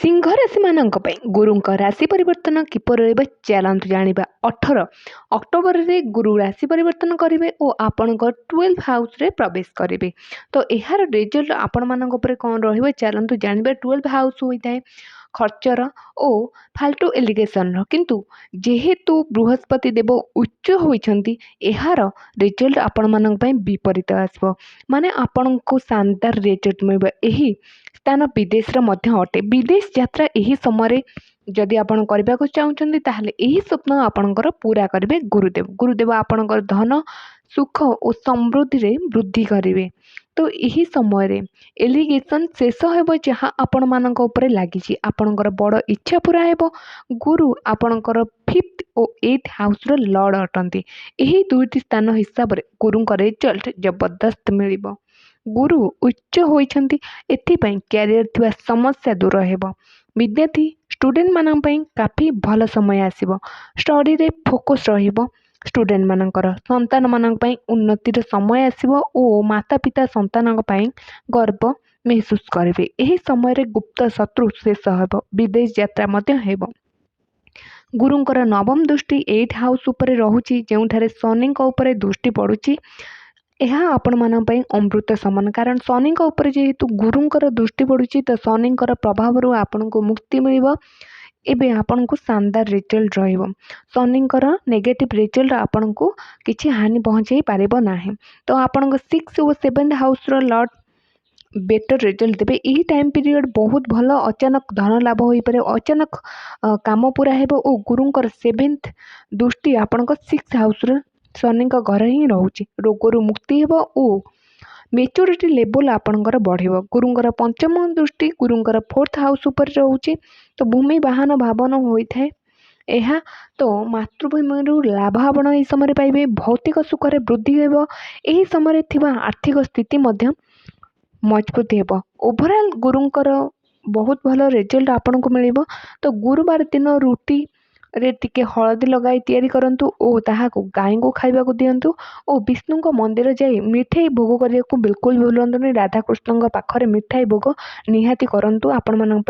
सिंह राशि मानक गुरु राशि परिवर्तन किपर रही चलतु जाना। 18 अक्टोबर रे गुरु राशि परिवर्तन करेंगे और आपण 12 हाउस रे प्रवेश करेंगे। तो यार रिजल्ट आपण मानक कौन रही चलतु जाना। 12 हाउस होता है खर्चर और फाल्तु एलिगेशन किंतु जेहेतु बृहस्पति देव उच्च होती यार रिजल्ट आपण मानक विपरीत आसब माने आपण को शानदार रिजल्ट मिल। यही स्थान विदेश अटे। विदेश यात्रा यही समय जदि आपण करने को चाहते ताहले यही स्वप्न आपणकर पूरा करेंगे गुरुदेव। गुरुदेव आपणकर धन सुख और समृद्धि रे वृद्धि करेंगे। तो यही समय एलिगेशन शेष हो जहाँ आपण मानक ऊपर लगी आपणकर बड़ इच्छा पूरा हो। गुरु आपणकर 5th और 8th हाउस रो लॉर्ड अटंती। यही दुईटी स्थान हिसाब से गुरु रिजल्ट जबरदस्त मिल। गुरु उच्च होइछंती एथिपाई कैरियर थिबा समस्या दूर हेबो। विद्यार्थी स्टूडेंट मानन पई काफी भल समय आसीबो। स्टडी रे फोकस रहिबो। स्टूडेंट मानकर संतान मानन पई उन्नतिर समय आसीबो और माता पिता संतान पई गर्व महसूस करेंगे। यही समय रे गुप्त शत्रु शेष हेबो। विदेश यात्रा मध्य हेबो। गुरुंकर नवम दृष्टि 8th हाउस उपरे रहुची जेउठारे शनि उपरे दृष्टि पड़ुची। यह आपण मान अमृत समान कारण शनि उपर जेहेतु गुरुंकर दृष्टि पड़ुची तो शनिंकर प्रभाव आपन को मुक्ति मिल। एबे आपन को शानदार रिजल्ट रहिबो। शनिंकर नेगेटिव रिजल्ट आपन को किछि हानि पहुंचाई पारिबो नाही। तो आपन को 6th और 7th हाउस रो लॉर्ड बेटर रिजल्ट देबे। यही टाइम पीरियड बहुत भल अचानक धन लाभ हो पारे। अचानक काम पूरा हेबो और गुरुंकर 7th दृष्टि आपन को 6th हाउस रो शनि घर ही रोचे। रोगरु मुक्ति हेबो और मेच्योरिटी लेवल आपणकर बढ़िबो। गुरुंकर 5th दृष्टि गुरुंकर 4th हाउस उपर रोचे। तो भूमि वाहन भावन होइथाय। यह तो मातृभूमि लाभ आपण यह समय पाइबे। भौतिक सुखरे वृद्धि हेबो। यही समय थिबा आर्थिक स्थिति मध्य मजबूत हेबो। ओवरऑल गुरुंकर बहुत भल रिजल्ट आपन को मिलिबो। तो गुरुवार दिन रुटी रे टिके हलदी लगाई तैयारी करंतु और ताहाको गाय को खाइबा को दियंतु और विष्णु को मंदिर जाई मिठाई भोग करिया को बिल्कुल भूलंतु नहीं। राधा कृष्ण पाखरे मिठाई भोग निहाती करंतु आपण मानन पई।